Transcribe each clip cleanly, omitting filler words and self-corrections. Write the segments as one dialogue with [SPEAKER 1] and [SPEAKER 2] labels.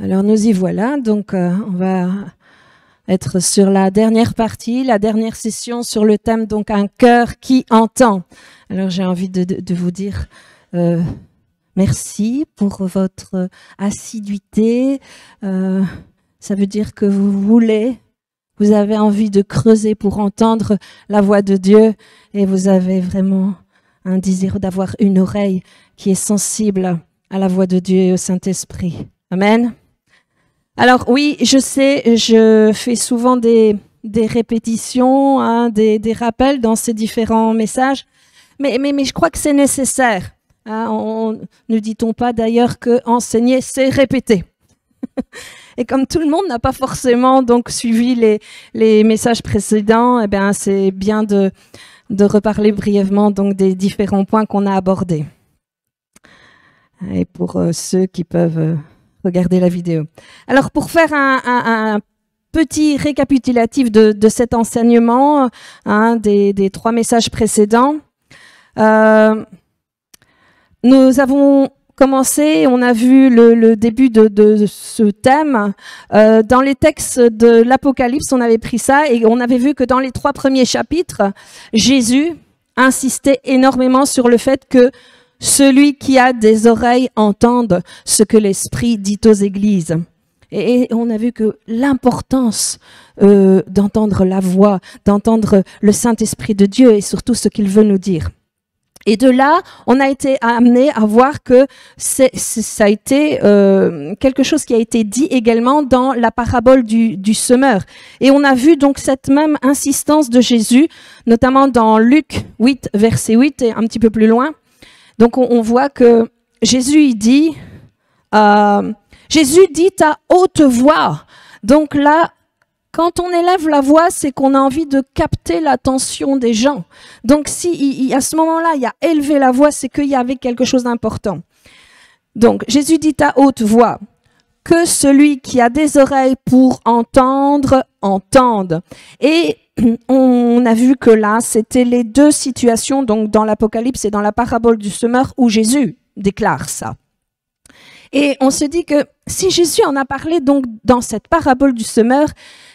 [SPEAKER 1] Alors nous y voilà, donc on va être sur la dernière partie, la dernière session sur le thème donc un cœur qui entend. Alors j'ai envie de vous dire merci pour votre assiduité. Ça veut dire que vous avez envie de creuser pour entendre la voix de Dieu et vous avez vraiment un désir d'avoir une oreille qui est sensible à la voix de Dieu et au Saint-Esprit. Amen. Alors oui, je sais, je fais souvent des répétitions, hein, des rappels dans ces différents messages, mais je crois que c'est nécessaire. Hein, ne dit-on pas d'ailleurs que enseigner, c'est répéter. Et comme tout le monde n'a pas forcément donc suivi les messages précédents, eh bien c'est bien de reparler brièvement donc des différents points qu'on a abordés. Et pour ceux qui peuvent regarder la vidéo. Alors pour faire un petit récapitulatif de cet enseignement, hein, des 3 messages précédents, nous avons commencé, on a vu le début de ce thème. Dans les textes de l'Apocalypse, on avait pris ça et on avait vu que dans les 3 premiers chapitres, Jésus insistait énormément sur le fait que celui qui a des oreilles entende ce que l'Esprit dit aux églises. Et on a vu que l'importance d'entendre la voix, d'entendre le Saint-Esprit de Dieu et surtout ce qu'il veut nous dire. Et de là, on a été amené à voir que ça a été quelque chose qui a été dit également dans la parabole du semeur. Et on a vu donc cette même insistance de Jésus, notamment dans Luc 8, verset 8 et un petit peu plus loin. Donc on voit que Jésus il dit, Jésus dit à haute voix. Donc là, quand on élève la voix, c'est qu'on a envie de capter l'attention des gens. Donc si à ce moment-là, il y a élevé la voix, c'est qu'il y avait quelque chose d'important. Donc Jésus dit à haute voix que celui qui a des oreilles pour entendre, entende. Et on a vu que là, c'était les 2 situations, donc dans l'Apocalypse et dans la parabole du semeur, où Jésus déclare ça. Et on se dit que si Jésus en a parlé donc dans cette parabole du semeur,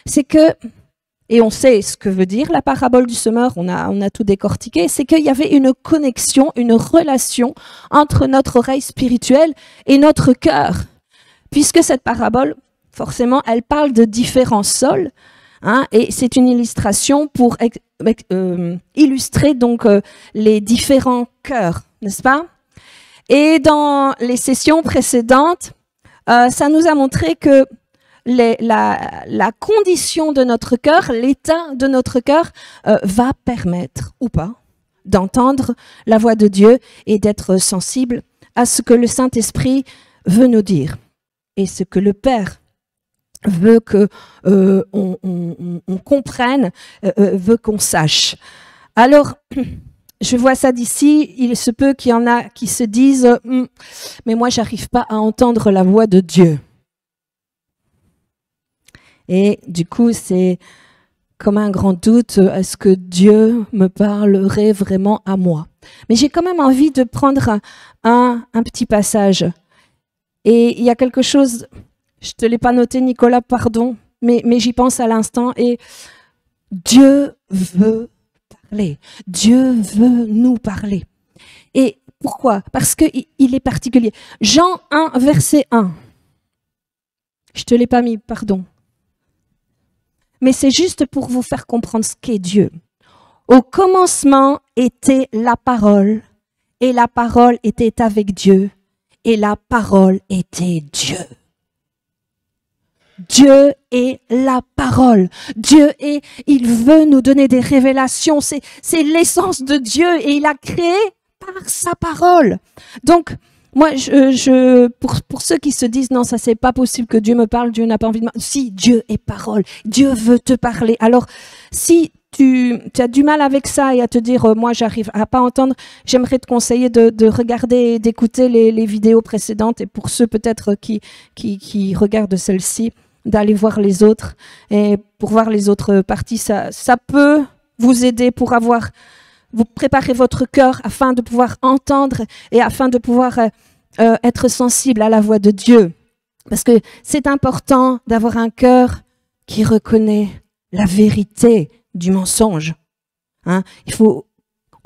[SPEAKER 1] c'est que, et on sait ce que veut dire la parabole du semeur, on a tout décortiqué, c'est qu'il y avait une connexion, une relation entre notre oreille spirituelle et notre cœur. Puisque cette parabole, forcément, elle parle de différents sols, hein, et c'est une illustration pour illustrer donc les différents cœurs, n'est-ce pas? Et dans les sessions précédentes, ça nous a montré que la condition de notre cœur, l'état de notre cœur, va permettre ou pas d'entendre la voix de Dieu et d'être sensible à ce que le Saint-Esprit veut nous dire et ce que le Père veut que on comprenne, veut qu'on sache. Alors, je vois ça d'ici, il se peut qu'il y en a qui se disent « mais moi, j'arrive pas à entendre la voix de Dieu ». Et du coup, c'est comme un grand doute, est-ce que Dieu me parlerait vraiment à moi? Mais j'ai quand même envie de prendre un petit passage. Et il y a quelque chose, je te l'ai pas noté Nicolas, pardon, mais j'y pense à l'instant et Dieu veut parler. Dieu veut nous parler. Et pourquoi? Parce qu'il est particulier. Jean 1, verset 1. Je te l'ai pas mis, pardon. Mais c'est juste pour vous faire comprendre ce qu'est Dieu. Au commencement était la parole, et la parole était avec Dieu, et la parole était Dieu. Dieu est la parole. Dieu est, il veut nous donner des révélations. C'est l'essence de Dieu et il a créé par sa parole. Donc, moi, pour ceux qui se disent non, ça c'est pas possible que Dieu me parle, Dieu n'a pas envie de me... Si, Dieu est parole. Dieu veut te parler. Alors, si tu as du mal avec ça et à te dire moi j'arrive à pas entendre, j'aimerais te conseiller de regarder, d'écouter les vidéos précédentes et pour ceux peut-être qui regardent celle-ci, d'aller voir les autres et pour voir les autres parties, ça peut vous aider pour vous préparer votre cœur afin de pouvoir entendre et afin de pouvoir être sensible à la voix de Dieu. Parce que c'est important d'avoir un cœur qui reconnaît la vérité du mensonge. Hein?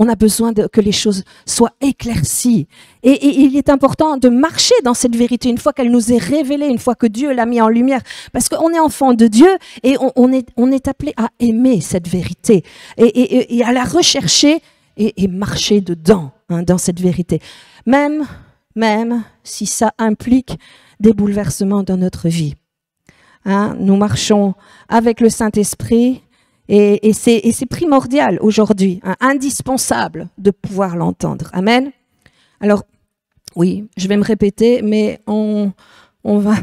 [SPEAKER 1] On a besoin que les choses soient éclaircies. Et il est important de marcher dans cette vérité une fois qu'elle nous est révélée, une fois que Dieu l'a mis en lumière. Parce qu'on est enfant de Dieu et on est appelé à aimer cette vérité et à la rechercher et marcher dedans, hein, dans cette vérité. Même si ça implique des bouleversements dans notre vie. Hein, nous marchons avec le Saint-Esprit et c'est primordial aujourd'hui, hein, indispensable de pouvoir l'entendre. Amen. Alors, oui, je vais me répéter, mais on va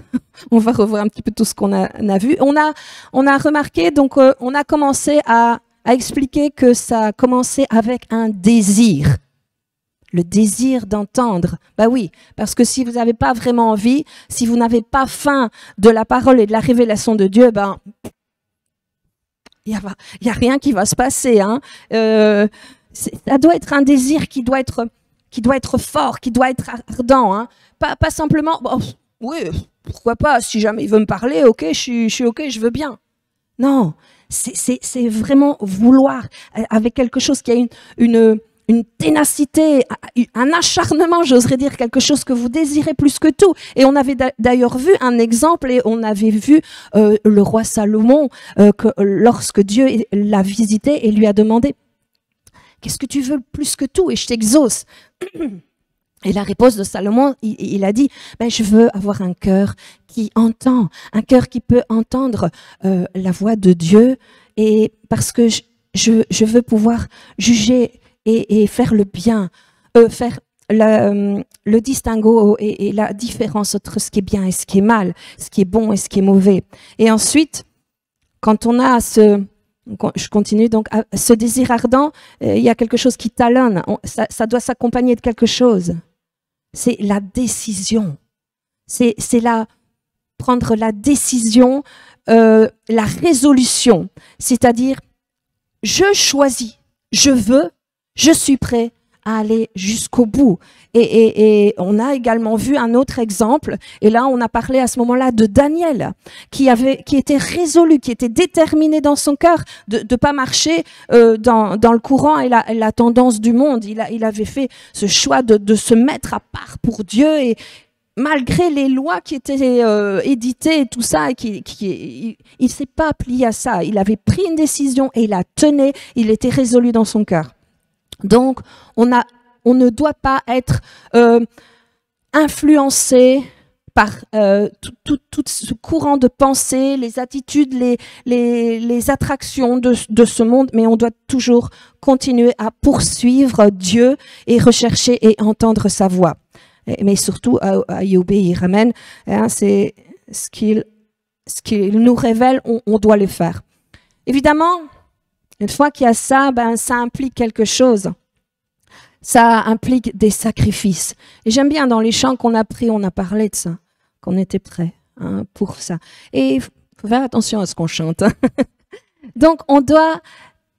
[SPEAKER 1] revoir un petit peu tout ce qu'on a vu. On a remarqué, donc on a commencé à expliquer que ça a commencé avec un désir. Le désir d'entendre. Ben oui, parce que si vous n'avez pas vraiment envie, si vous n'avez pas faim de la parole et de la révélation de Dieu, ben il y a rien qui va se passer. Hein. Ça doit être un désir qui doit être fort, qui doit être ardent. Hein. Pas simplement, bon, oui, pourquoi pas, si jamais il veut me parler, ok, je suis ok, je veux bien. Non, c'est vraiment vouloir, avec quelque chose qui a une ténacité, un acharnement, j'oserais dire, quelque chose que vous désirez plus que tout. Et on avait d'ailleurs vu un exemple, et on avait vu le roi Salomon, que lorsque Dieu l'a visité et lui a demandé « Qu'est-ce que tu veux plus que tout et je t'exauce ?» Et la réponse de Salomon, il a dit « Je veux avoir un cœur qui entend, un cœur qui peut entendre la voix de Dieu, et parce que je veux pouvoir juger et faire le bien, faire le distinguo et la différence entre ce qui est bien et ce qui est mal, ce qui est bon et ce qui est mauvais. » Et ensuite, quand on a je continue donc, ce désir ardent, il y a quelque chose qui talonne, ça doit s'accompagner de quelque chose. C'est la décision. C'est prendre la décision, la résolution, c'est-à-dire je choisis, je veux, je suis prêt à aller jusqu'au bout. Et on a également vu un autre exemple, et là on a parlé à ce moment-là de Daniel, qui était résolu, qui était déterminé dans son cœur de ne pas marcher dans le courant et la tendance du monde. Il avait fait ce choix de se mettre à part pour Dieu, et malgré les lois qui étaient éditées et tout ça, il ne s'est pas plié à ça. Il avait pris une décision et il la tenait, il était résolu dans son cœur. Donc, on ne doit pas être influencé par tout ce courant de pensée, les attitudes, les attractions de ce monde, mais on doit toujours continuer à poursuivre Dieu et rechercher et entendre sa voix. Mais surtout à y obéir. Amen. Hein, c'est ce qu'il nous révèle, on doit le faire. Évidemment, une fois qu'il y a ça, ça implique quelque chose. Ça implique des sacrifices. Et j'aime bien dans les chants qu'on a pris, on a parlé de ça, qu'on était prêt, hein, pour ça. Et il faut faire attention à ce qu'on chante. Hein. Donc, on doit,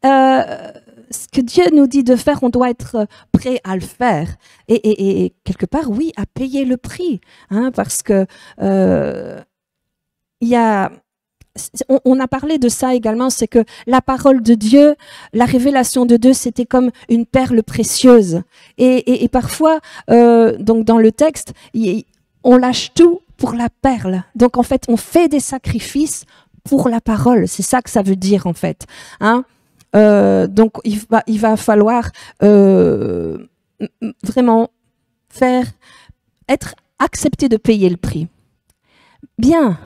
[SPEAKER 1] ce que Dieu nous dit de faire, on doit être prêt à le faire. Et quelque part, oui, à payer le prix. Hein, parce que il y a... On a parlé de ça également, c'est que la parole de Dieu, la révélation de Dieu, c'était comme une perle précieuse. Et parfois, donc dans le texte, on lâche tout pour la perle. Donc en fait, on fait des sacrifices pour la parole. C'est ça que ça veut dire en fait. Hein? Donc il va falloir vraiment être accepté de payer le prix. Bien.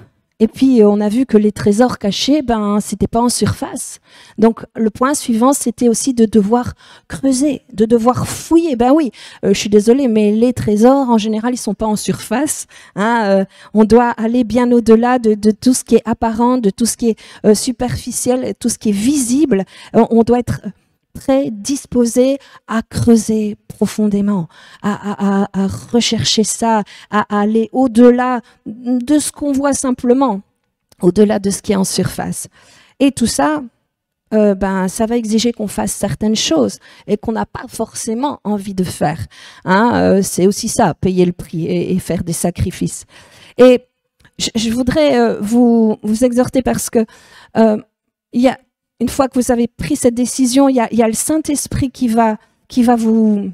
[SPEAKER 1] Et puis, on a vu que les trésors cachés, c'était pas en surface. Donc, le point suivant, c'était aussi de devoir creuser, de devoir fouiller. Ben oui, je suis désolée, mais les trésors, en général, ils sont pas en surface. Hein, on doit aller bien au-delà de tout ce qui est apparent, de tout ce qui est superficiel, tout ce qui est visible. On doit être très disposé à creuser profondément, à rechercher ça, à aller au-delà de ce qu'on voit simplement, au-delà de ce qui est en surface. Et tout ça, ça va exiger qu'on fasse certaines choses et qu'on n'a pas forcément envie de faire. Hein, c'est aussi ça, payer le prix et faire des sacrifices. Et je voudrais vous exhorter parce que il y a, une fois que vous avez pris cette décision, il y a le Saint-Esprit qui va vous,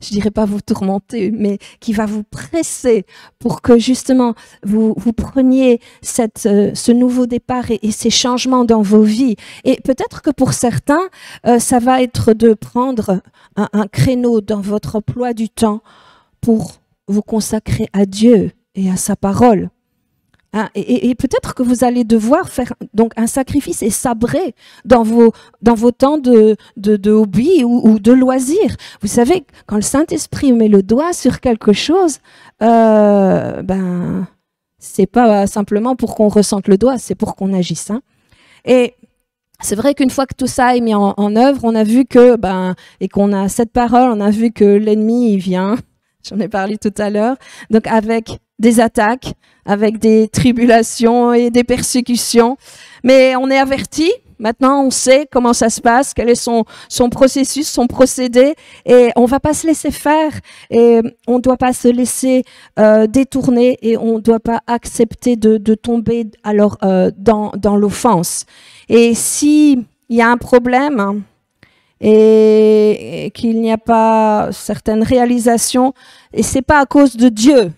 [SPEAKER 1] je dirais pas vous tourmenter, mais qui va vous presser pour que justement vous preniez ce nouveau départ et ces changements dans vos vies. Et peut-être que pour certains, ça va être de prendre un créneau dans votre emploi du temps pour vous consacrer à Dieu et à sa parole. Hein, et peut-être que vous allez devoir faire donc un sacrifice et sabrer dans vos temps de hobby ou de loisirs. Vous savez, quand le Saint-Esprit met le doigt sur quelque chose, c'est pas simplement pour qu'on ressente le doigt, c'est pour qu'on agisse. Hein. Et c'est vrai qu'une fois que tout ça est mis en œuvre, on a vu que, et qu'on a cette parole, on a vu que l'ennemi, il vient. J'en ai parlé tout à l'heure. Donc, avec des attaques, avec des tribulations et des persécutions. Mais on est averti. Maintenant, on sait comment ça se passe, quel est son processus, son procédé. Et on va pas se laisser faire. Et on doit pas se laisser détourner. Et on doit pas accepter de tomber alors dans l'offense. Et s'il y a un problème et qu'il n'y a pas certaines réalisations, et c'est pas à cause de Dieu,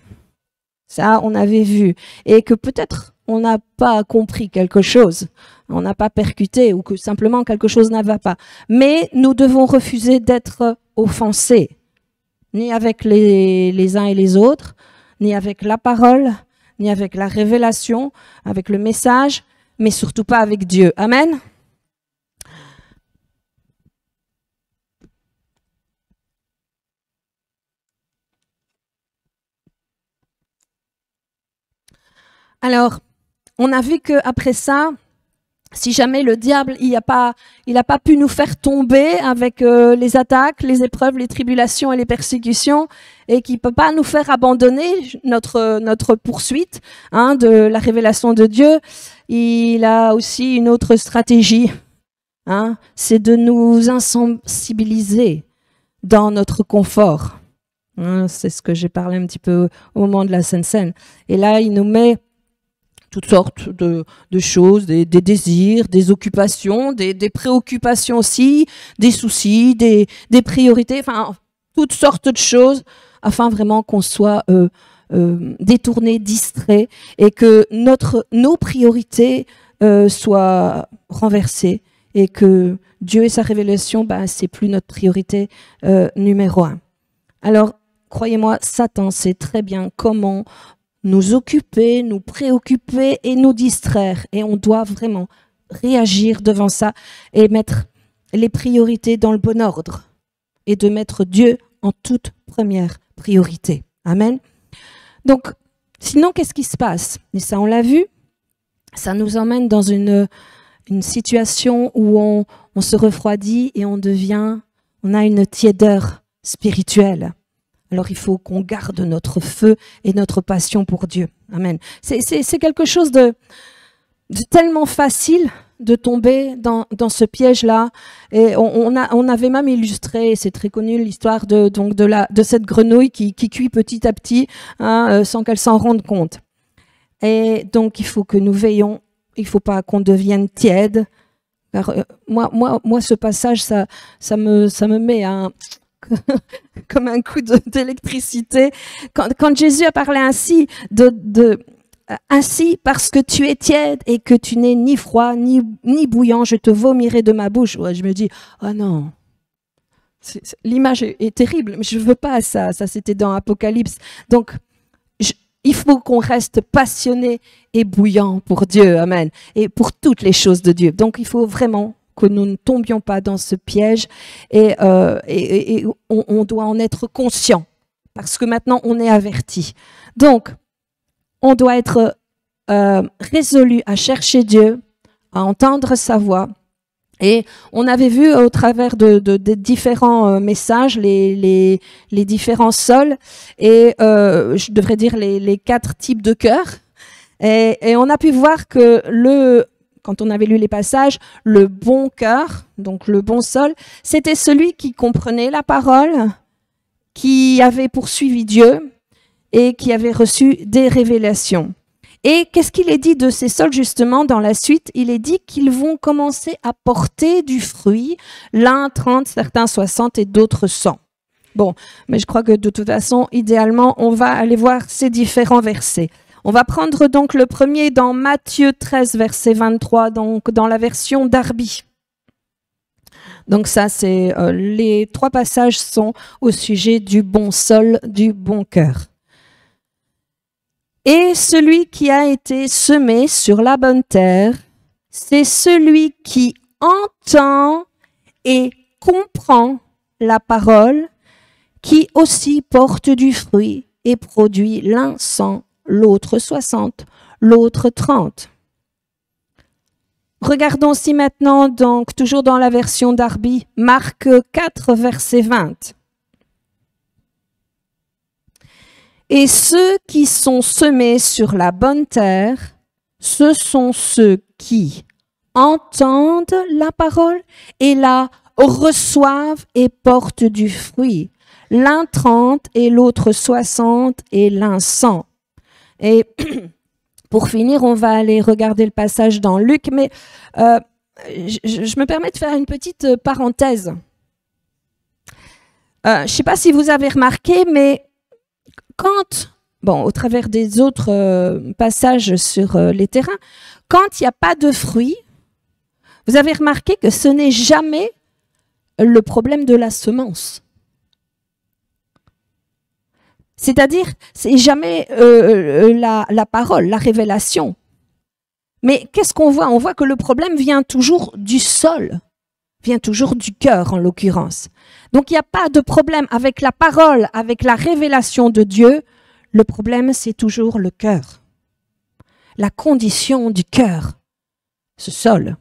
[SPEAKER 1] ça on avait vu, et que peut-être on n'a pas compris quelque chose, on n'a pas percuté, ou que simplement quelque chose ne va pas. Mais nous devons refuser d'être offensés, ni avec les uns et les autres, ni avec la parole, ni avec la révélation, avec le message, mais surtout pas avec Dieu. Amen. Alors, on a vu qu'après ça, si jamais le diable, il a pas pu nous faire tomber avec les attaques, les épreuves, les tribulations et les persécutions, et qu'il peut pas nous faire abandonner notre poursuite de la révélation de Dieu, il a aussi une autre stratégie. C'est de nous insensibiliser dans notre confort. C'est ce que j'ai parlé un petit peu au moment de la Sainte Seine. Et là, il nous met toutes sortes de choses, des désirs, des occupations, des préoccupations aussi, des soucis, des priorités, enfin, toutes sortes de choses, afin vraiment qu'on soit détourné, distrait, et que nos priorités soient renversées, et que Dieu et sa révélation, c'est plus notre priorité numéro 1. Alors, croyez-moi, Satan sait très bien comment nous occuper, nous préoccuper et nous distraire. Et on doit vraiment réagir devant ça et mettre les priorités dans le bon ordre et de mettre Dieu en toute première priorité. Amen. Donc, sinon, qu'est-ce qui se passe? Et ça, on l'a vu, ça nous emmène dans une situation où on se refroidit et on a une tiédeur spirituelle. Alors, il faut qu'on garde notre feu et notre passion pour Dieu. Amen. C'est quelque chose de tellement facile de tomber dans ce piège-là. Et on avait même illustré, c'est très connu, l'histoire de cette grenouille qui cuit petit à petit, sans qu'elle s'en rende compte. Et donc, il faut que nous veillons. Il ne faut pas qu'on devienne tiède. Car, moi, ce passage, ça me met comme un coup d'électricité. Quand Jésus a parlé ainsi, ainsi parce que tu es tiède et que tu n'es ni froid ni bouillant, je te vomirai de ma bouche. Ouais, je me dis, oh non, l'image est terrible, mais je veux pas ça. Ça, c'était dans Apocalypse. Donc, il faut qu'on reste passionné et bouillant pour Dieu, amen, et pour toutes les choses de Dieu. Donc, il faut vraiment que nous ne tombions pas dans ce piège et on doit en être conscient parce que maintenant on est averti. Donc, on doit être résolu à chercher Dieu, à entendre sa voix. Et on avait vu au travers des différents messages, les différents sols et je devrais dire les 4 types de cœurs. Et on a pu voir que quand on avait lu les passages, le bon cœur, donc le bon sol, c'était celui qui comprenait la parole, qui avait poursuivi Dieu et qui avait reçu des révélations. Et qu'est-ce qu'il est dit de ces sols justement dans la suite? Il est dit qu'ils vont commencer à porter du fruit, l'un 30, certains 60 et d'autres 100. Bon, mais je crois que de toute façon, idéalement, on va aller voir ces différents versets. On va prendre donc le premier dans Matthieu 13, verset 23, donc dans la version Darby. Donc ça, c'est les 3 passages sont au sujet du bon sol, du bon cœur. Et celui qui a été semé sur la bonne terre, c'est celui qui entend et comprend la parole, qui aussi porte du fruit et produit l'un 100, l'autre 60, l'autre 30. Regardons aussi maintenant, donc, toujours dans la version Darby, Marc 4, verset 20. Et ceux qui sont semés sur la bonne terre, ce sont ceux qui entendent la parole et la reçoivent et portent du fruit. L'un 30 et l'autre 60 et l'un 100. Et pour finir, on va aller regarder le passage dans Luc, mais je me permets de faire une petite parenthèse. Je ne sais pas si vous avez remarqué, mais au travers des autres passages sur les terrains, quand il n'y a pas de fruits, vous avez remarqué que ce n'est jamais le problème de la semence. C'est-à-dire, c'est jamais la parole, la révélation. Mais qu'est-ce qu'on voit? On voit que le problème vient toujours du sol, vient toujours du cœur en l'occurrence. Donc il n'y a pas de problème avec la parole, avec la révélation de Dieu. Le problème, c'est toujours le cœur. La condition du cœur, ce sol,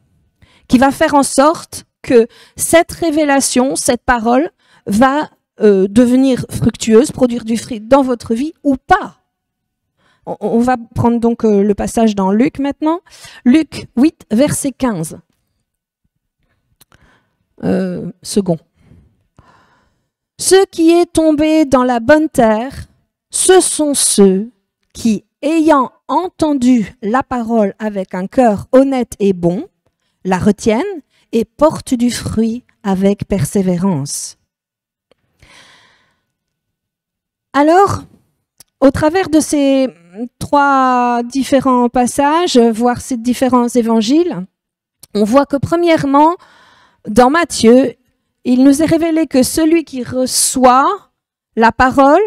[SPEAKER 1] qui va faire en sorte que cette révélation, cette parole, va devenir fructueuse, produire du fruit dans votre vie ou pas. On va prendre donc le passage dans Luc maintenant. Luc 8, verset 15. Second. Ce qui est tombé dans la bonne terre, ce sont ceux qui, ayant entendu la parole avec un cœur honnête et bon, la retiennent et portent du fruit avec persévérance. Alors, au travers de ces 3 différents passages, voire ces différents évangiles, on voit que premièrement, dans Matthieu, il nous est révélé que celui qui reçoit la parole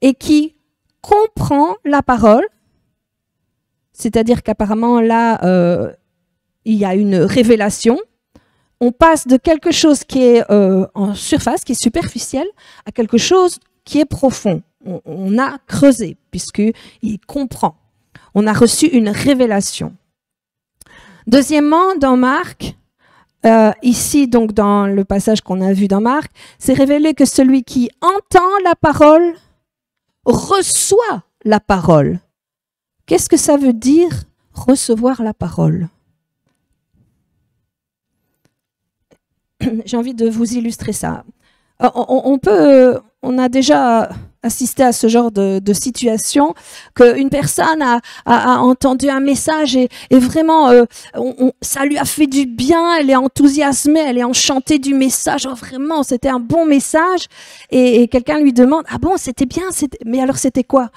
[SPEAKER 1] et qui comprend la parole, c'est-à-dire qu'apparemment là, il y a une révélation, on passe de quelque chose qui est en surface, qui est superficiel, à quelque chose qui est profond. On a creusé, puisqu'il comprend. On a reçu une révélation. Deuxièmement, dans Marc, ici, donc dans le passage qu'on a vu dans Marc, c'est révélé que celui qui entend la parole reçoit la parole. Qu'est-ce que ça veut dire, recevoir la parole? J'ai envie de vous illustrer ça. On a déjà assisté à ce genre de situation, qu'une personne a entendu un message et vraiment, ça lui a fait du bien, elle est enthousiasmée, elle est enchantée du message, vraiment, c'était un bon message, et quelqu'un lui demande, ah bon, c'était bien, mais alors c'était quoi?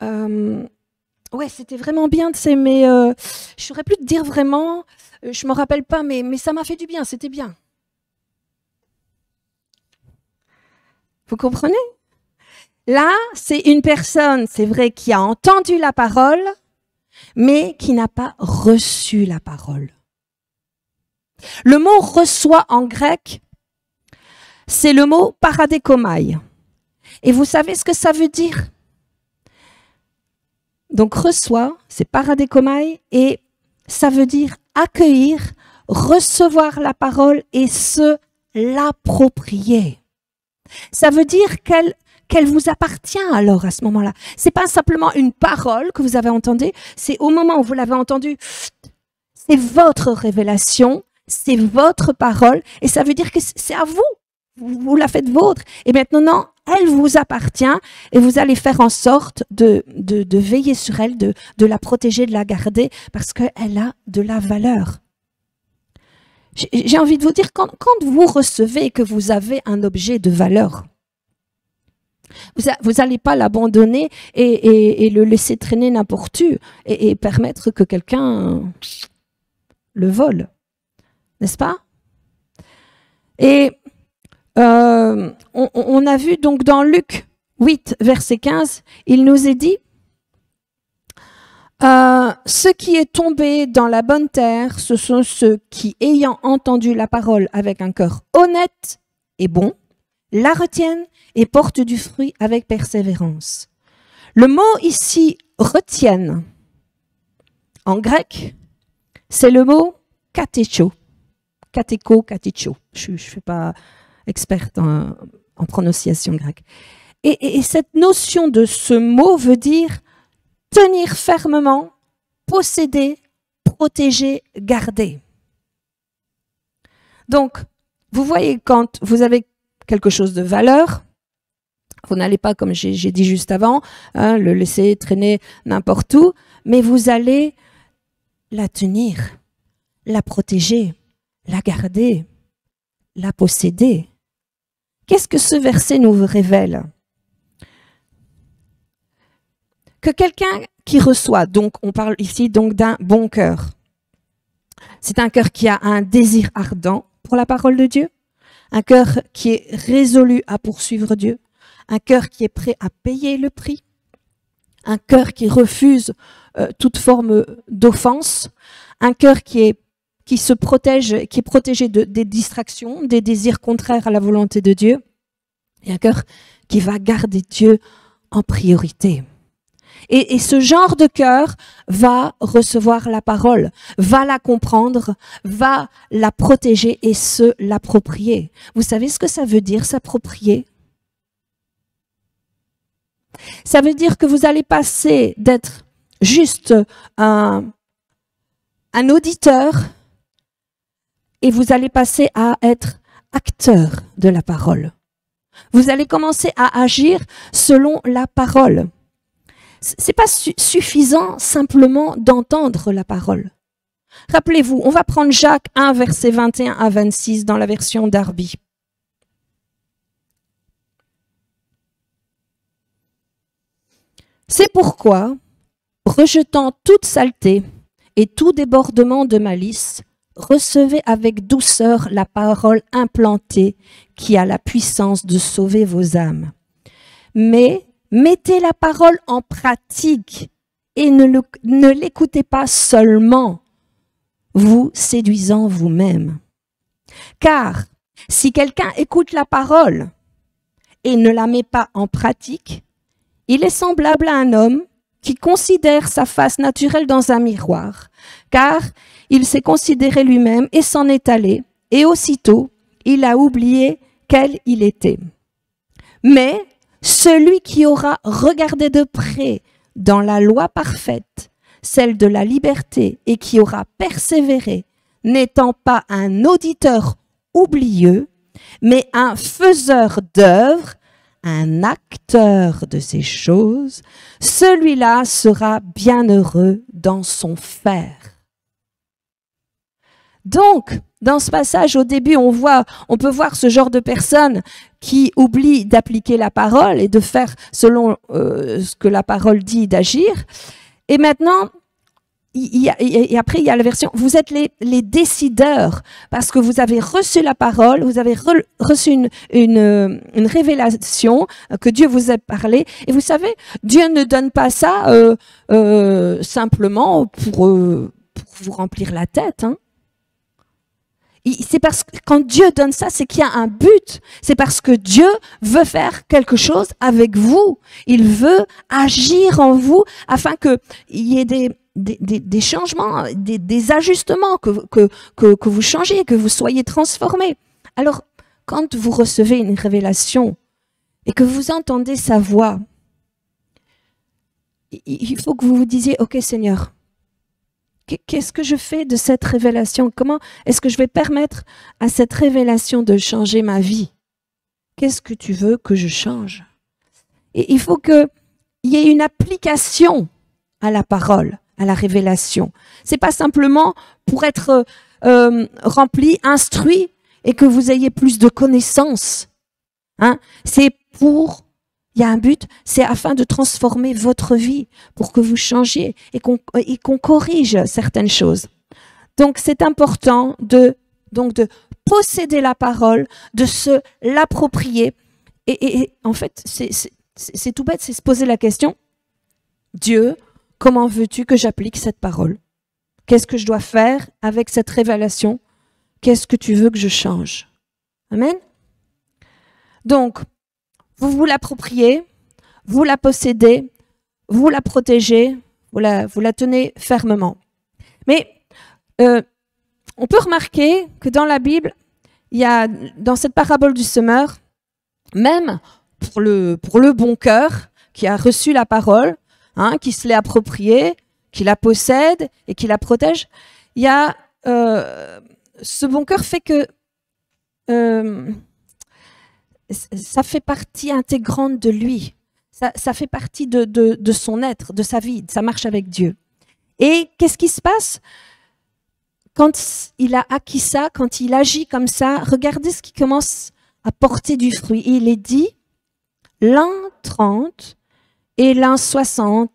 [SPEAKER 1] Ouais, c'était vraiment bien, mais je ne saurais plus te dire vraiment, je ne me rappelle pas, mais ça m'a fait du bien, c'était bien. Vous comprenez? Là, c'est une personne, c'est vrai, qui a entendu la parole, mais qui n'a pas reçu la parole. Le mot « reçoit » en grec, c'est le mot « paradékomai ». Et vous savez ce que ça veut dire? Donc « reçoit », c'est « paradékomai » et ça veut dire accueillir, recevoir la parole et se l'approprier. Ça veut dire qu'elle vous appartient alors à ce moment-là. C'est pas simplement une parole que vous avez entendue, c'est au moment où vous l'avez entendue, c'est votre révélation, c'est votre parole, et ça veut dire que c'est à vous. vous la faites vôtre. Et maintenant, elle vous appartient et vous allez faire en sorte de veiller sur elle, de la protéger, de la garder, parce qu'elle a de la valeur. J'ai envie de vous dire, quand vous recevez et que vous avez un objet de valeur, vous n'allez pas l'abandonner et le laisser traîner n'importe où et permettre que quelqu'un le vole, n'est-ce pas? Et on a vu donc dans Luc 8, verset 15, il nous est dit ce qui est tombé dans la bonne terre, ce sont ceux qui, ayant entendu la parole avec un cœur honnête et bon, la retiennent et portent du fruit avec persévérance. Le mot ici « retiennent » en grec, c'est le mot « katécho ». Katéko, katécho. Je ne suis pas experte en prononciation grecque. Et cette notion de ce mot veut dire tenir fermement, posséder, protéger, garder. Donc, vous voyez, quand vous avez quelque chose de valeur, vous n'allez pas, comme j'ai dit juste avant, le laisser traîner n'importe où, mais vous allez la tenir, la protéger, la garder, la posséder. Qu'est-ce que ce verset nous révèle? Que quelqu'un qui reçoit, donc on parle ici donc d'un bon cœur. C'est un cœur qui a un désir ardent pour la parole de Dieu, un cœur qui est résolu à poursuivre Dieu, un cœur qui est prêt à payer le prix, un cœur qui refuse toute forme d'offense, un cœur qui se protège, qui est protégé des distractions, des désirs contraires à la volonté de Dieu, et un cœur qui va garder Dieu en priorité. Et ce genre de cœur va recevoir la parole, va la comprendre, va la protéger et se l'approprier. Vous savez ce que ça veut dire, s'approprier? Ça veut dire que vous allez passer d'être juste un auditeur et vous allez passer à être acteur de la parole. Vous allez commencer à agir selon la parole. C'est pas suffisant simplement d'entendre la parole. Rappelez-vous, on va prendre Jacques 1, versets 21 à 26 dans la version Darby. C'est pourquoi, rejetant toute saleté et tout débordement de malice, recevez avec douceur la parole implantée qui a la puissance de sauver vos âmes. Mais mettez la parole en pratique et ne l'écoutez pas seulement, vous séduisant vous-même. Car si quelqu'un écoute la parole et ne la met pas en pratique, il est semblable à un homme qui considère sa face naturelle dans un miroir, car il s'est considéré lui-même et s'en est allé, et aussitôt il a oublié quel il était. Mais celui qui aura regardé de près dans la loi parfaite, celle de la liberté, et qui aura persévéré, n'étant pas un auditeur oublieux, mais un faiseur d'œuvres, un acteur de ces choses, celui-là sera bienheureux dans son faire. Donc, dans ce passage, au début, on peut voir ce genre de personnes qui oublient d'appliquer la parole et de faire selon ce que la parole dit d'agir. Et maintenant, après, il y a la version, vous êtes les décideurs, parce que vous avez reçu la parole, vous avez reçu une révélation que Dieu vous a parlé. Et vous savez, Dieu ne donne pas ça simplement pour vous remplir la tête, hein. C'est parce que quand Dieu donne ça, c'est qu'il y a un but. C'est parce que Dieu veut faire quelque chose avec vous. Il veut agir en vous afin qu'il y ait des changements, des ajustements, que vous changiez, que vous soyez transformés. Alors, quand vous recevez une révélation et que vous entendez sa voix, il faut que vous vous disiez, OK Seigneur, qu'est-ce que je fais de cette révélation? Comment est-ce que je vais permettre à cette révélation de changer ma vie? qu'est-ce que tu veux que je change? Et il faut qu'il y ait une application à la parole, à la révélation. C'est pas simplement pour être rempli, instruit et que vous ayez plus de connaissances. Hein? C'est pour, il y a un but, c'est afin de transformer votre vie, pour que vous changiez et qu'on corrige certaines choses. Donc c'est important de posséder la parole, de se l'approprier. Et en fait, c'est tout bête, c'est se poser la question, Dieu, comment veux-tu que j'applique cette parole? Qu'est-ce que je dois faire avec cette révélation? Qu'est-ce que tu veux que je change? Amen? Donc, vous vous l'appropriez, vous la possédez, vous la protégez, vous la tenez fermement. Mais on peut remarquer que dans la Bible, il y a, dans cette parabole du semeur, même pour le bon cœur qui a reçu la parole, hein, qui se l'est appropriée, qui la possède et qui la protège, il y a ce bon cœur fait que ça fait partie intégrante de lui. Ça fait partie de son être, de sa vie, de sa marche avec Dieu. Et qu'est-ce qui se passe quand il a acquis ça, quand il agit comme ça? Regardez ce qui commence à porter du fruit. Et il est dit, l'un 30 et l'un 60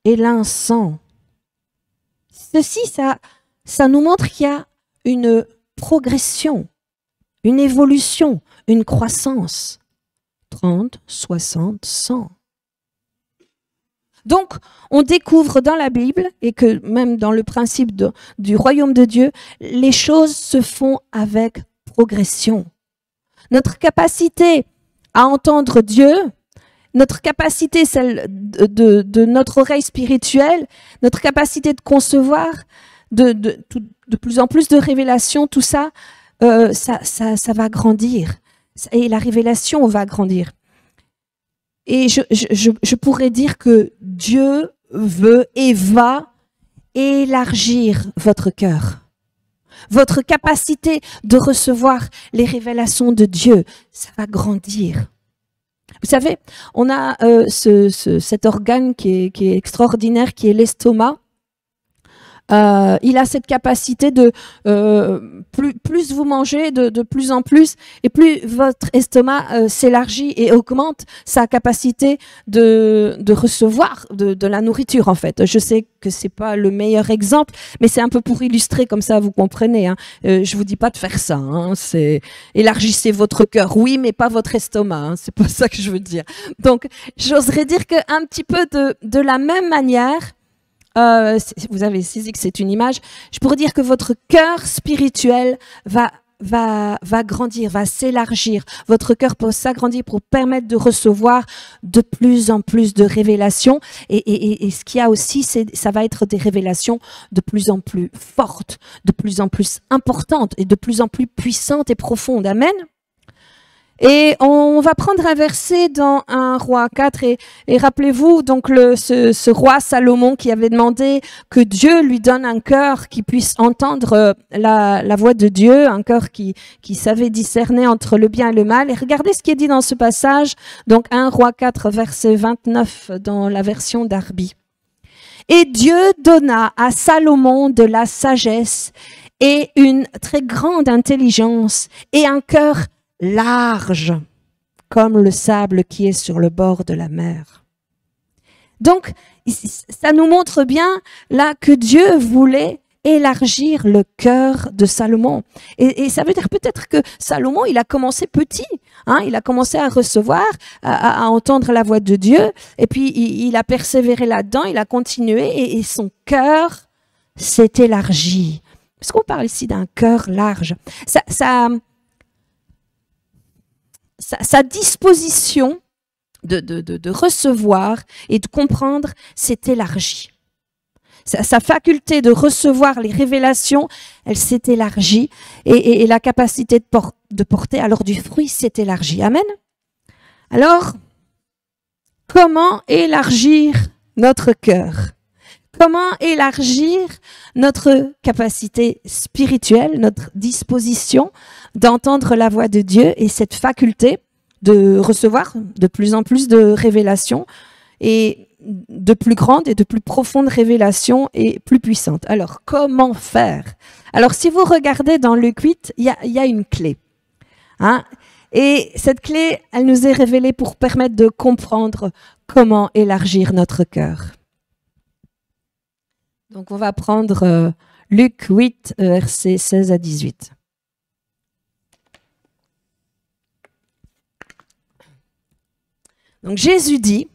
[SPEAKER 1] et l'un 100. Ceci, ça nous montre qu'il y a une progression, une évolution, une croissance. 30, 60, 100. Donc, on découvre dans la Bible, et que même dans le principe du royaume de Dieu, les choses se font avec progression. Notre capacité à entendre Dieu, notre capacité, celle de notre oreille spirituelle, notre capacité de concevoir, de plus en plus de révélations, tout ça, ça va grandir. Et la révélation va grandir. Et je pourrais dire que Dieu veut et va élargir votre cœur. Votre capacité de recevoir les révélations de Dieu, ça va grandir. Vous savez, on a cet organe qui est extraordinaire, qui est l'estomac. Il a cette capacité de plus vous mangez, de plus en plus, et plus votre estomac s'élargit et augmente sa capacité de recevoir de la nourriture, en fait. Je sais que c'est pas le meilleur exemple, mais c'est un peu pour illustrer, comme ça vous comprenez. Hein. Je vous dis pas de faire ça. Hein. C'est élargissez votre cœur, oui, mais pas votre estomac. Hein. C'est pas ça que je veux dire. Donc, j'oserais dire qu'un petit peu de la même manière. Vous avez saisi que c'est une image. Je pourrais dire que votre cœur spirituel va grandir, va s'élargir. Votre cœur peut s'agrandir pour permettre de recevoir de plus en plus de révélations. Et ce qu'il y a aussi, ça va être des révélations de plus en plus fortes, de plus en plus importantes et de plus en plus puissantes et profondes. Amen. Et on va prendre un verset dans 1 Roi 4 et rappelez-vous donc ce roi Salomon qui avait demandé que Dieu lui donne un cœur qui puisse entendre la voix de Dieu, un cœur qui savait discerner entre le bien et le mal. Et regardez ce qui est dit dans ce passage, donc 1 Roi 4 verset 29 dans la version d'Arby. Et Dieu donna à Salomon de la sagesse et une très grande intelligence et un cœur large, comme le sable qui est sur le bord de la mer. Donc, ça nous montre bien là que Dieu voulait élargir le cœur de Salomon. Et ça veut dire peut-être que Salomon, il a commencé petit, hein, il a commencé à recevoir, à entendre la voix de Dieu, et puis il a persévéré là-dedans, il a continué, et son cœur s'est élargi. Parce qu'on parle ici d'un cœur large. Sa disposition de recevoir et de comprendre s'est élargie. Sa faculté de recevoir les révélations, elle s'est élargie et la capacité de porter alors du fruit s'est élargie. Amen. Alors, comment élargir notre cœur? Comment élargir notre capacité spirituelle, notre disposition d'entendre la voix de Dieu et cette faculté? de recevoir de plus en plus de révélations et de plus grandes et de plus profondes révélations et plus puissantes. Alors, comment faire? Alors, si vous regardez dans Luc 8, il y a une clé. Hein? Et cette clé, elle nous est révélée pour permettre de comprendre comment élargir notre cœur. Donc, on va prendre Luc 8, versets 16 à 18. Donc, Jésus dit,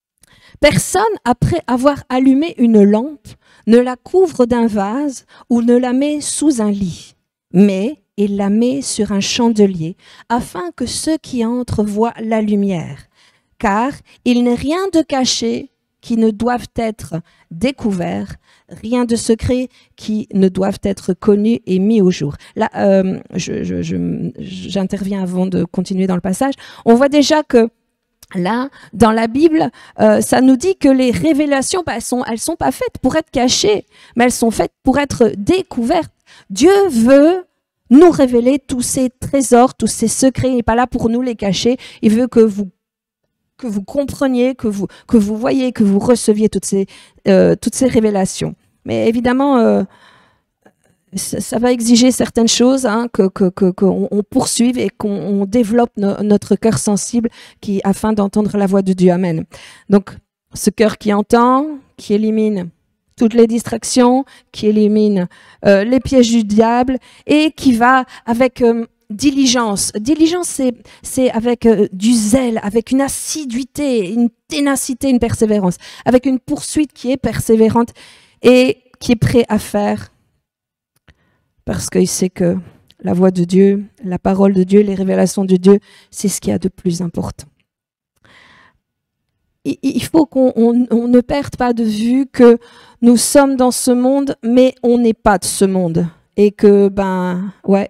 [SPEAKER 1] « Personne, après avoir allumé une lampe, ne la couvre d'un vase ou ne la met sous un lit, mais il la met sur un chandelier, afin que ceux qui entrent voient la lumière. Car il n'est rien de caché qui ne doive être découvert, rien de secret qui ne doivent être connus et mis au jour. » Là, j'interviens avant de continuer dans le passage. On voit déjà que là, dans la Bible, ça nous dit que les révélations, elles sont pas faites pour être cachées, mais elles sont faites pour être découvertes. Dieu veut nous révéler tous ces trésors, tous ces secrets. Il n'est pas là pour nous les cacher. Il veut que vous compreniez, que vous voyez, que vous receviez toutes ces révélations. Mais évidemment, ça va exiger certaines choses, hein, qu'on poursuive et qu'on développe notre cœur sensible afin d'entendre la voix de Dieu. Amen. Donc, ce cœur qui entend, qui élimine toutes les distractions, qui élimine les pièges du diable et qui va avec diligence. Diligence, c'est avec du zèle, avec une assiduité, une ténacité, une persévérance, avec une poursuite qui est persévérante et qui est prêt à faire parce qu'il sait que la voix de Dieu, la parole de Dieu, les révélations de Dieu, c'est ce qu'il y a de plus important. Il faut qu'on ne perde pas de vue que nous sommes dans ce monde, mais on n'est pas de ce monde. Et que,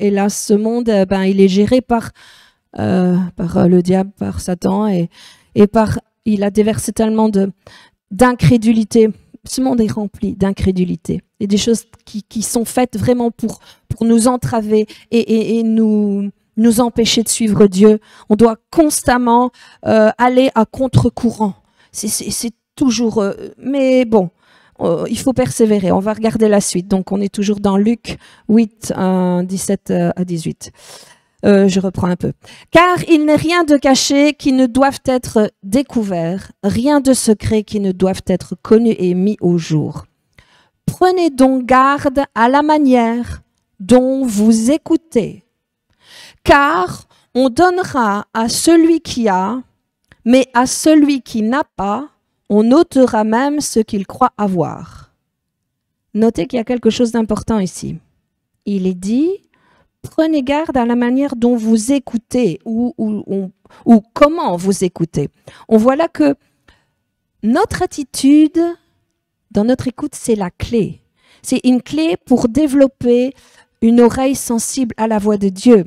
[SPEAKER 1] hélas, ce monde, il est géré par le diable, par Satan, et il a déversé tellement d'incrédulité. Ce monde est rempli d'incrédulité. Et des choses qui sont faites vraiment pour nous entraver et nous empêcher de suivre Dieu. On doit constamment aller à contre-courant. C'est toujours... mais bon, il faut persévérer. On va regarder la suite. Donc, on est toujours dans Luc 8, 17 à 18. Je reprends un peu. « Car il n'est rien de caché qui ne doive être découvert, rien de secret qui ne doive être connu et mis au jour. Prenez donc garde à la manière dont vous écoutez, car on donnera à celui qui a, mais à celui qui n'a pas, on ôtera même ce qu'il croit avoir. » Notez qu'il y a quelque chose d'important ici. Il est dit, prenez garde à la manière dont vous écoutez ou comment vous écoutez. On voit là que notre attitude dans notre écoute, c'est la clé. C'est une clé pour développer une oreille sensible à la voix de Dieu.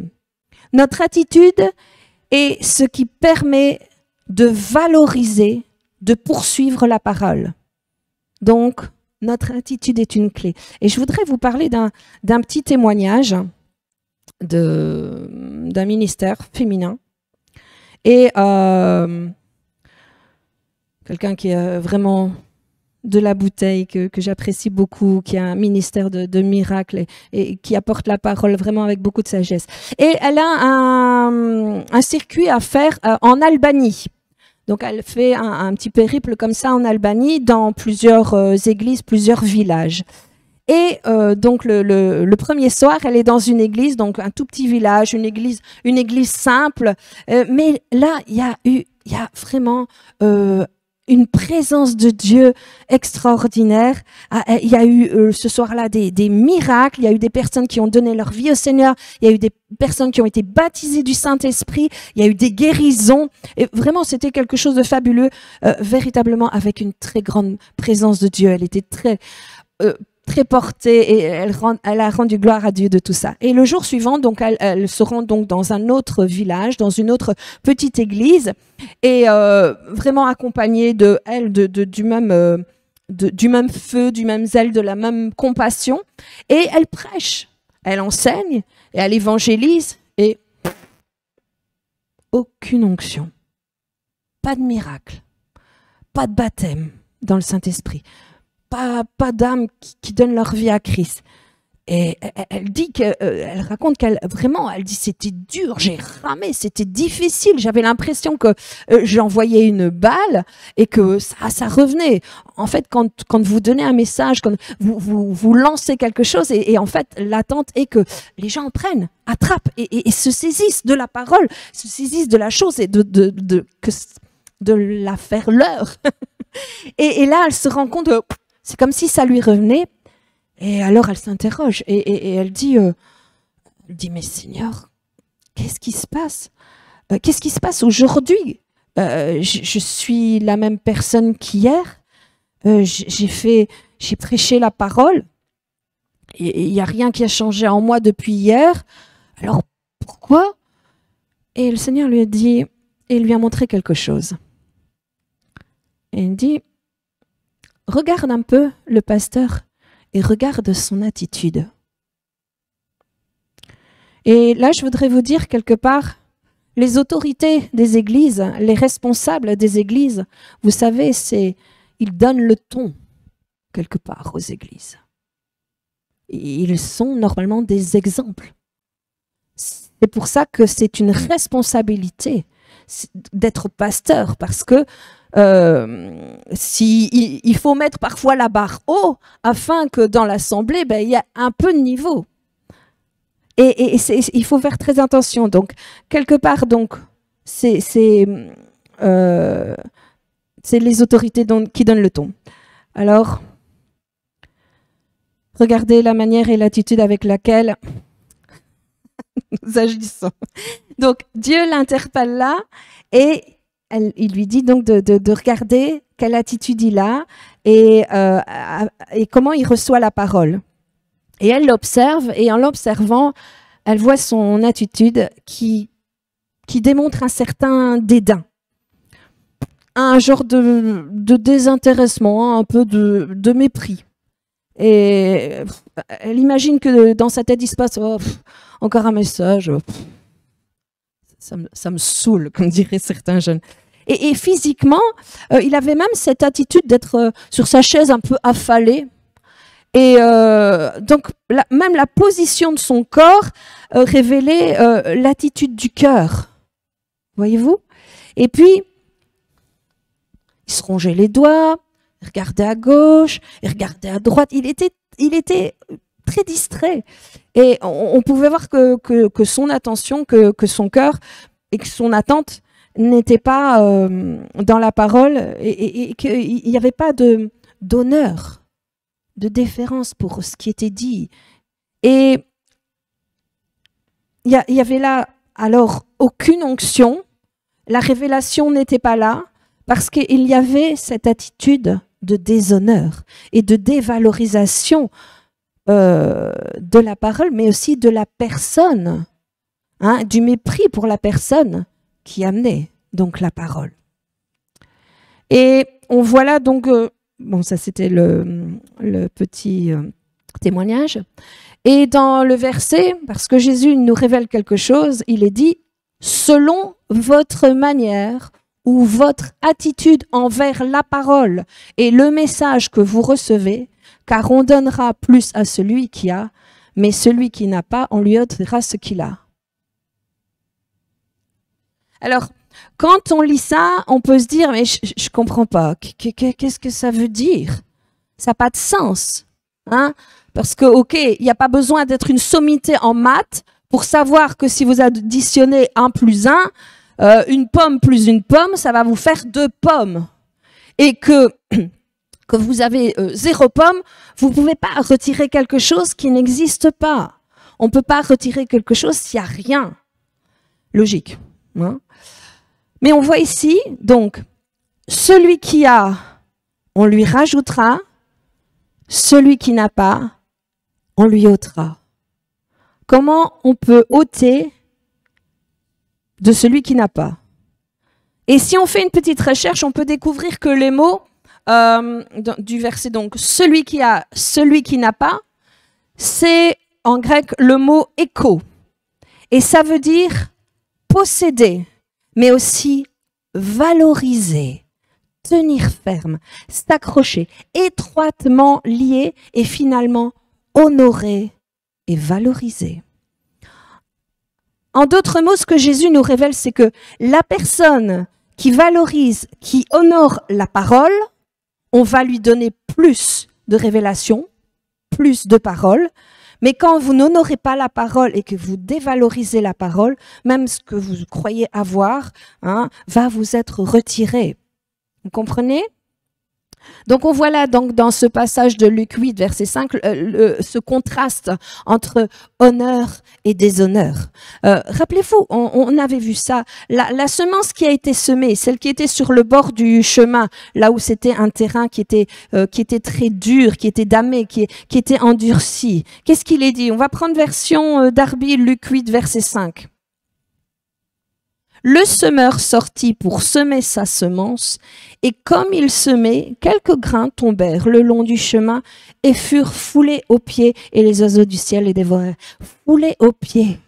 [SPEAKER 1] Notre attitude est ce qui permet de valoriser, de poursuivre la parole. Donc, notre attitude est une clé. Et je voudrais vous parler d'un petit témoignage d'un ministère féminin. Et quelqu'un qui est vraiment de la bouteille, que j'apprécie beaucoup, qui a un ministère de miracles et qui apporte la parole vraiment avec beaucoup de sagesse. Et elle a un circuit à faire en Albanie. Donc, elle fait un petit périple comme ça en Albanie, dans plusieurs églises, plusieurs villages. Et donc, le premier soir, elle est dans une église, donc un tout petit village, une église simple. Mais là, il y a vraiment une présence de Dieu extraordinaire. Il y a eu ce soir-là des miracles, il y a eu des personnes qui ont donné leur vie au Seigneur, il y a eu des personnes qui ont été baptisées du Saint-Esprit, il y a eu des guérisons. Et vraiment, c'était quelque chose de fabuleux, véritablement avec une très grande présence de Dieu. Elle était très portée et elle a rendu gloire à Dieu de tout ça. Et le jour suivant, donc, elle se rend donc dans un autre village, dans une autre petite église, et vraiment accompagnée du même feu, du même zèle, de la même compassion. Et elle prêche, elle enseigne, et elle évangélise, et aucune onction, pas de miracle, pas de baptême dans le Saint-Esprit, pas d'âme qui donnent leur vie à Christ. Et elle dit elle raconte qu'elle vraiment, elle dit c'était dur, j'ai ramé, c'était difficile, j'avais l'impression que j'envoyais une balle et que ça revenait. En fait, quand vous donnez un message, quand vous lancez quelque chose et en fait l'attente est que les gens prennent, attrapent et se saisissent de la parole, se saisissent de la chose et de la faire leur. et là, elle se rend compte, c'est comme si ça lui revenait. Et alors elle s'interroge et elle dit mais Seigneur, qu'est-ce qui se passe? Qu'est-ce qui se passe aujourd'hui? Je suis la même personne qu'hier. J'ai prêché la parole et il n'y a rien qui a changé en moi depuis hier. Alors pourquoi? Et le Seigneur lui a dit, et lui a montré quelque chose. Et il dit, regarde un peu le pasteur et regarde son attitude. Et là, je voudrais vous dire quelque part, les autorités des églises, les responsables des églises, vous savez, ils donnent le ton quelque part aux églises. Ils sont normalement des exemples. C'est pour ça que c'est une responsabilité d'être pasteur, parce que il faut mettre parfois la barre haut afin que dans l'assemblée, il y a un peu de niveau. Et il faut faire très attention. Donc, quelque part, c'est les autorités qui donnent le ton. Alors, regardez la manière et l'attitude avec laquelle nous agissons. Donc, Dieu l'interpelle là et il lui dit donc de regarder quelle attitude il a et comment il reçoit la parole. Et elle l'observe, et en l'observant, elle voit son attitude qui démontre un certain dédain, un genre de désintéressement, un peu de mépris. Et elle imagine que dans sa tête, il se passe encore un message, ça me saoule, comme diraient certains jeunes. Et physiquement, il avait même cette attitude d'être sur sa chaise un peu affalé. Et donc, même la position de son corps révélait l'attitude du cœur. Voyez-vous? Et puis, il se rongeait les doigts, il regardait à gauche, il regardait à droite. Il était très distrait. Et on pouvait voir que son attention, que son cœur et que son attente n'était pas dans la parole et qu'il n'y avait pas d'honneur, de déférence pour ce qui était dit. Et il y avait là alors aucune onction, la révélation n'était pas là, parce qu'il y avait cette attitude de déshonneur et de dévalorisation de la parole, mais aussi de la personne, du mépris pour la personne qui amenait donc la parole. Et on voit là donc, bon ça c'était le petit témoignage, et dans le verset, parce que Jésus nous révèle quelque chose, il est dit « selon votre manière ou votre attitude envers la parole et le message que vous recevez, car on donnera plus à celui qui a, mais celui qui n'a pas, on lui ôtera ce qu'il a. » Alors, quand on lit ça, on peut se dire, mais je comprends pas, qu'est-ce que ça veut dire? Ça n'a pas de sens. Parce que, ok, il n'y a pas besoin d'être une sommité en maths pour savoir que si vous additionnez 1 plus 1, une pomme plus une pomme, ça va vous faire 2 pommes. Et que vous avez 0 pomme, vous ne pouvez pas retirer quelque chose qui n'existe pas. On ne peut pas retirer quelque chose s'il n'y a rien. Logique. Mais on voit ici, donc, celui qui a, on lui rajoutera, celui qui n'a pas, on lui ôtera. Comment on peut ôter de celui qui n'a pas? Et si on fait une petite recherche, on peut découvrir que les mots du verset, donc, celui qui a, celui qui n'a pas, c'est en grec le mot écho. Et ça veut dire posséder, mais aussi valoriser, tenir ferme, s'accrocher, étroitement lié et finalement honorer et valoriser. En d'autres mots, ce que Jésus nous révèle, c'est que la personne qui valorise, qui honore la parole, on va lui donner plus de révélations, plus de paroles. Mais quand vous n'honorez pas la parole et que vous dévalorisez la parole, même ce que vous croyez avoir, va vous être retiré. Vous comprenez ? Donc on voit là donc, dans ce passage de Luc 8, verset 5, ce contraste entre honneur et déshonneur. Rappelez-vous, on avait vu ça, la semence qui a été semée, celle qui était sur le bord du chemin, là où c'était un terrain qui était très dur, qui était damé, qui était endurci. Qu'est-ce qu'il est dit? On va prendre version Darby, Luc 8, verset 5. Le semeur sortit pour semer sa semence, et comme il semait, quelques grains tombèrent le long du chemin et furent foulés aux pieds, et les oiseaux du ciel les dévorèrent. Foulés aux pieds.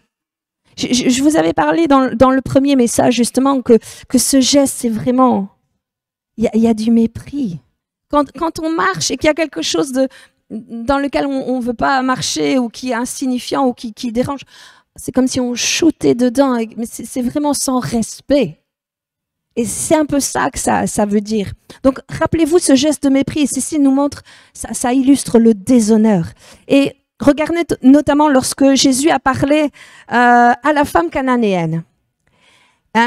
[SPEAKER 1] Je vous avais parlé dans le premier message justement que ce geste, c'est vraiment... Il y a du mépris. Quand on marche et qu'il y a quelque chose dans lequel on ne veut pas marcher ou qui est insignifiant ou qui dérange... C'est comme si on shootait dedans, mais c'est vraiment sans respect. Et c'est un peu ça que ça veut dire. Donc, rappelez-vous ce geste de mépris, et ceci nous montre, ça illustre le déshonneur. Et regardez notamment lorsque Jésus a parlé à la femme cananéenne.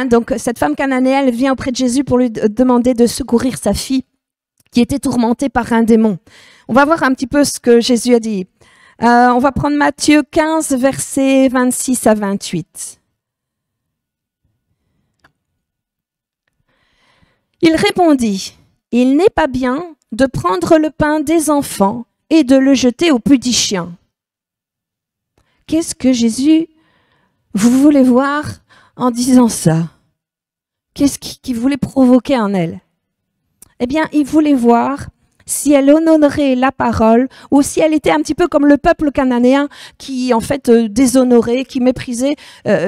[SPEAKER 1] Donc, cette femme cananéenne vient auprès de Jésus pour lui demander de secourir sa fille qui était tourmentée par un démon. On va voir un petit peu ce que Jésus a dit. On va prendre Matthieu 15, versets 26 à 28. Il répondit, « Il n'est pas bien de prendre le pain des enfants et de le jeter aux petits chiens. » Qu'est-ce que Jésus, vous voulez voir en disant ça? Qu'est-ce qu'il voulait provoquer en elle? Eh bien, il voulait voir si elle honorait la parole ou si elle était un petit peu comme le peuple cananéen qui, en fait, déshonorait, qui méprisait,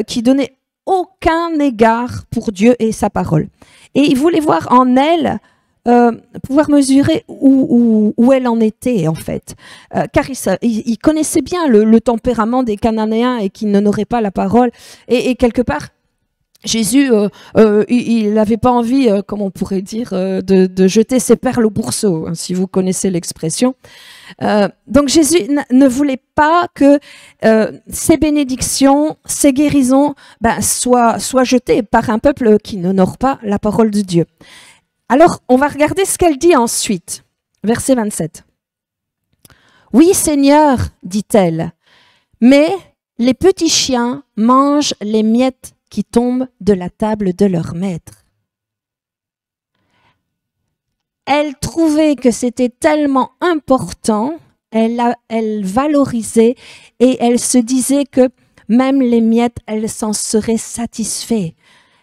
[SPEAKER 1] qui donnait aucun égard pour Dieu et sa parole. Et il voulait voir en elle, pouvoir mesurer où elle en était, en fait. Car il connaissait bien le tempérament des Cananéens et qui n'honoraient pas la parole. Et quelque part, Jésus, il n'avait pas envie, comme on pourrait dire, de jeter ses perles au bourseau, hein, si vous connaissez l'expression. Donc Jésus ne voulait pas que ces bénédictions, ces guérisons soient jetées par un peuple qui n'honore pas la parole de Dieu. Alors, on va regarder ce qu'elle dit ensuite. Verset 27. « Oui, Seigneur, dit-elle, mais les petits chiens mangent les miettes qui tombent de la table de leur maître. » Elle trouvait que c'était tellement important, elle valorisait et elle se disait que même les miettes, elle s'en serait satisfaite,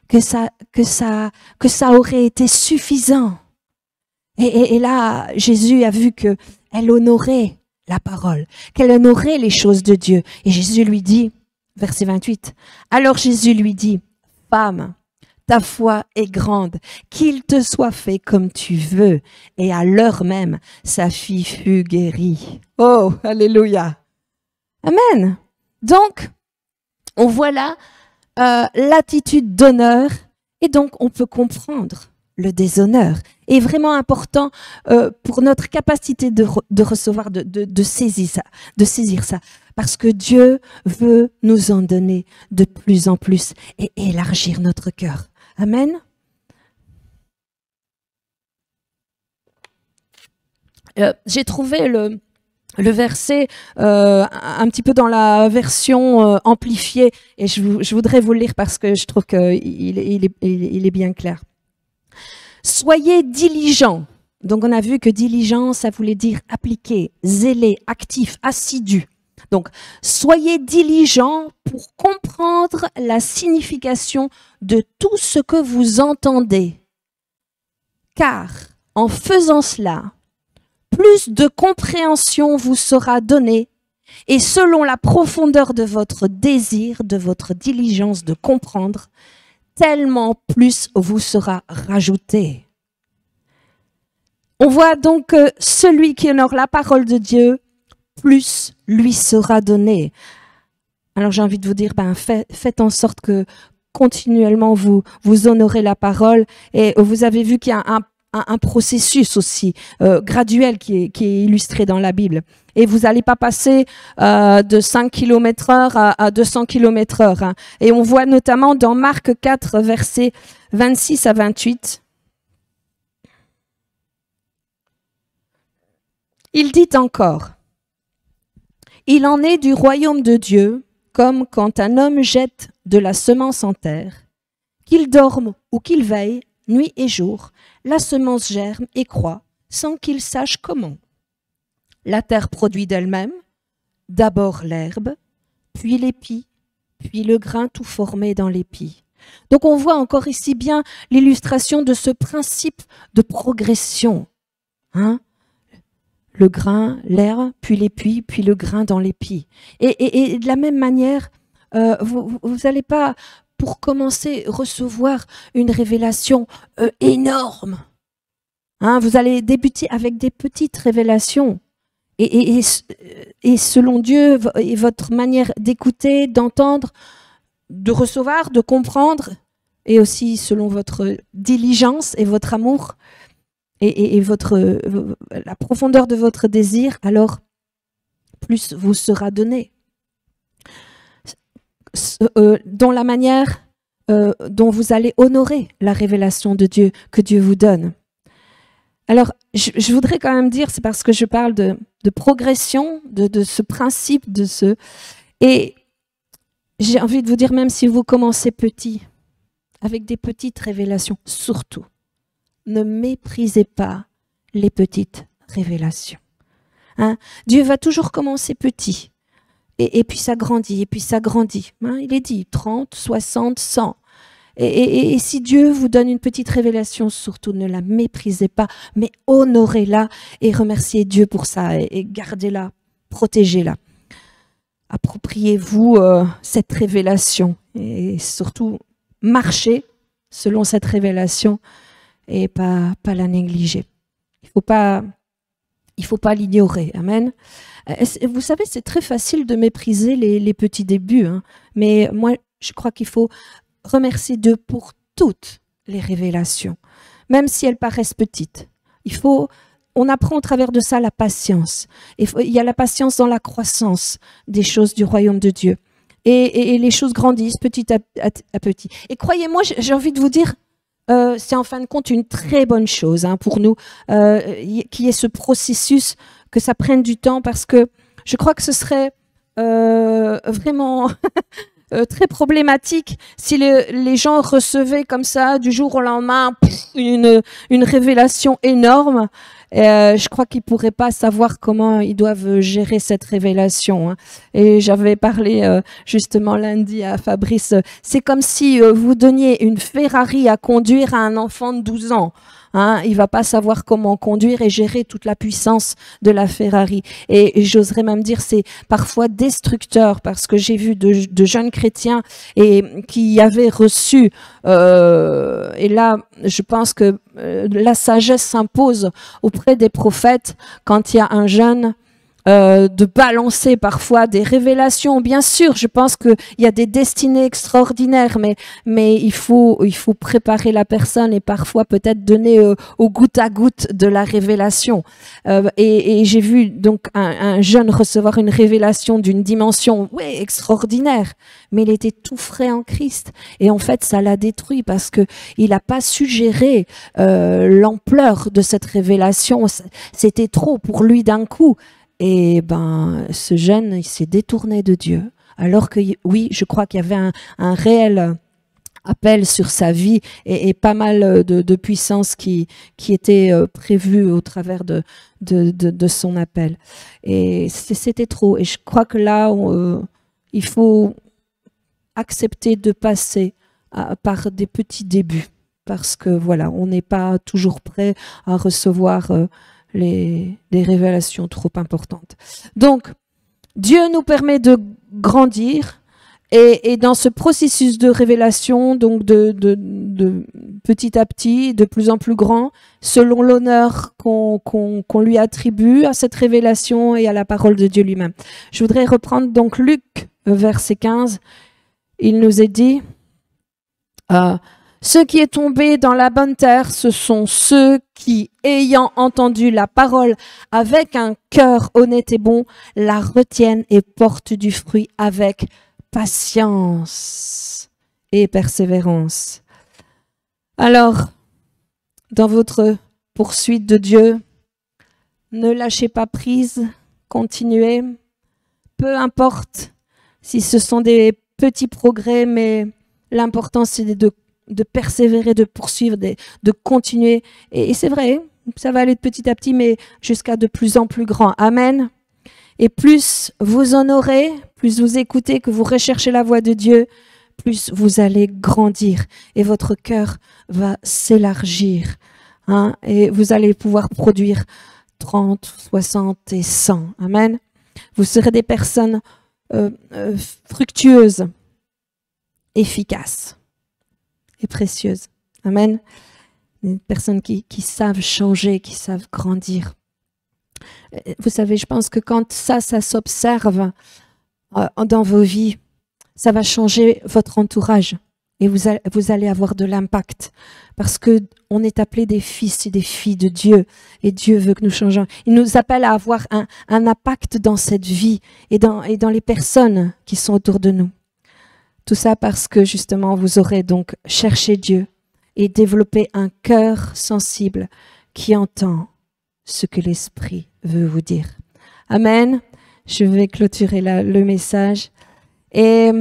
[SPEAKER 1] que ça aurait été suffisant. Et là, Jésus a vu qu'elle honorait la parole, qu'elle honorait les choses de Dieu. Et Jésus lui dit, verset 28, « Alors Jésus lui dit, « Femme, ta foi est grande, qu'il te soit fait comme tu veux. » Et à l'heure même, sa fille fut guérie. Oh, alléluia. Amen. Donc, on voit là l'attitude d'honneur et donc on peut comprendre le déshonneur est vraiment important pour notre capacité de recevoir, de saisir ça. Parce que Dieu veut nous en donner de plus en plus et élargir notre cœur. Amen. J'ai trouvé le verset un petit peu dans la version amplifiée et je voudrais vous le lire parce que je trouve qu'il est bien clair. Soyez diligents. Donc on a vu que diligent, ça voulait dire appliqué, zélé, actif, assidu. Donc soyez diligents pour comprendre la signification de tout ce que vous entendez. Car en faisant cela, plus de compréhension vous sera donnée et selon la profondeur de votre désir, de votre diligence de comprendre, tellement plus vous sera rajouté. On voit donc que celui qui honore la parole de Dieu, plus lui sera donné. Alors j'ai envie de vous dire, faites en sorte que continuellement vous honorez la parole. Et vous avez vu qu'il y a un processus aussi graduel qui est illustré dans la Bible. Et vous n'allez pas passer de 5 km/h à 200 km/h. Hein. Et on voit notamment dans Marc 4, versets 26 à 28. Il dit encore, « Il en est du royaume de Dieu, comme quand un homme jette de la semence en terre. Qu'il dorme ou qu'il veille, nuit et jour, la semence germe et croît, sans qu'il sache comment. La terre produit d'elle-même, d'abord l'herbe, puis l'épi, puis le grain tout formé dans l'épi. » Donc on voit encore ici bien l'illustration de ce principe de progression. Hein? Le grain, l'herbe, puis l'épi, puis le grain dans l'épi. Et de la même manière, vous n'allez pas, pour commencer, recevoir une révélation énorme. Hein, vous allez débuter avec des petites révélations. Et selon Dieu et votre manière d'écouter, d'entendre, de recevoir, de comprendre, et aussi selon votre diligence et votre amour, et la profondeur de votre désir, alors plus vous sera donné. Dans la manière dont vous allez honorer la révélation de Dieu que Dieu vous donne. Alors, je voudrais quand même dire, c'est parce que je parle de progression, de ce principe, et j'ai envie de vous dire, même si vous commencez petit, avec des petites révélations, surtout, ne méprisez pas les petites révélations. Hein? Dieu va toujours commencer petit. Et puis ça grandit, et puis ça grandit. Hein? Il est dit 30, 60, 100. Et si Dieu vous donne une petite révélation, surtout ne la méprisez pas, mais honorez-la et remerciez Dieu pour ça et gardez-la, protégez-la. Appropriez-vous cette révélation et surtout marchez selon cette révélation et pas la négliger. Il faut pas l'ignorer. Amen. Vous savez, c'est très facile de mépriser les petits débuts, hein, mais moi, je crois qu'il faut remercier Dieu pour toutes les révélations, même si elles paraissent petites. On apprend au travers de ça la patience. Il y a la patience dans la croissance des choses du royaume de Dieu. Et les choses grandissent petit à petit. Et croyez-moi, j'ai envie de vous dire, c'est en fin de compte une très bonne chose hein, pour nous, qu'il y ait ce processus, que ça prenne du temps, parce que je crois que ce serait vraiment très problématique si les gens recevaient comme ça, du jour au lendemain, une révélation énorme. Je crois qu'ils ne pourraient pas savoir comment ils doivent gérer cette révélation. Hein. Et j'avais parlé justement lundi à Fabrice, c'est comme si vous donniez une Ferrari à conduire à un enfant de 12 ans. Hein, il va pas savoir comment conduire et gérer toute la puissance de la Ferrari. Et j'oserais même dire c'est parfois destructeur parce que j'ai vu de jeunes chrétiens qui avaient reçu et là je pense que la sagesse s'impose auprès des prophètes quand il y a un jeune de balancer parfois des révélations. Bien sûr, je pense qu'il y a des destinées extraordinaires, mais il faut préparer la personne et parfois peut-être donner au goutte à goutte de la révélation. Et j'ai vu donc un jeune recevoir une révélation d'une dimension extraordinaire, mais il était tout frais en Christ. Et en fait, ça l'a détruit parce que il n'a pas su gérer l'ampleur de cette révélation. C'était trop pour lui d'un coup. Et ce jeune, il s'est détourné de Dieu. Alors que oui, je crois qu'il y avait un réel appel sur sa vie et pas mal de puissance qui était prévue au travers de son appel. Et c'était trop. Et je crois que là, il faut accepter de passer par des petits débuts. Parce que voilà, on n'est pas toujours prêt à recevoir des révélations trop importantes. Donc, Dieu nous permet de grandir Et dans ce processus de révélation, donc de petit à petit, de plus en plus grand, selon l'honneur qu'on lui attribue à cette révélation et à la parole de Dieu lui-même. Je voudrais reprendre donc Luc, verset 15. Il nous est dit, ce qui est tombé dans la bonne terre, ce sont ceux qui, ayant entendu la parole avec un cœur honnête et bon, la retiennent et portent du fruit avec patience et persévérance. Alors, dans votre poursuite de Dieu, ne lâchez pas prise, continuez, peu importe si ce sont des petits progrès, mais l'important c'est de persévérer, de poursuivre, de continuer. Et c'est vrai, ça va aller de petit à petit, mais jusqu'à de plus en plus grand. Amen. Et plus vous en aurez, plus vous écoutez, que vous recherchez la voix de Dieu, plus vous allez grandir et votre cœur va s'élargir. Hein, et vous allez pouvoir produire 30, 60 et 100. Amen. Vous serez des personnes fructueuses, efficaces et précieuses. Amen. Des personnes qui savent changer, qui savent grandir. Vous savez, je pense que quand ça s'observe dans vos vies, ça va changer votre entourage et vous allez avoir de l'impact parce que on est appelé des fils et des filles de Dieu et Dieu veut que nous changeons. Il nous appelle à avoir un impact dans cette vie et dans les personnes qui sont autour de nous. Tout ça parce que justement vous aurez donc cherché Dieu et développé un cœur sensible qui entend ce que l'Esprit veut vous dire. Amen. Je vais clôturer le message et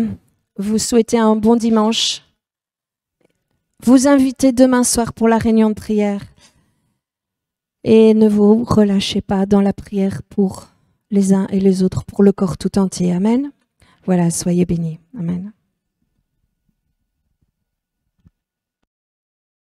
[SPEAKER 1] vous souhaiter un bon dimanche. Vous invitez demain soir pour la réunion de prière et ne vous relâchez pas dans la prière pour les uns et les autres, pour le corps tout entier. Amen. Voilà, soyez bénis. Amen.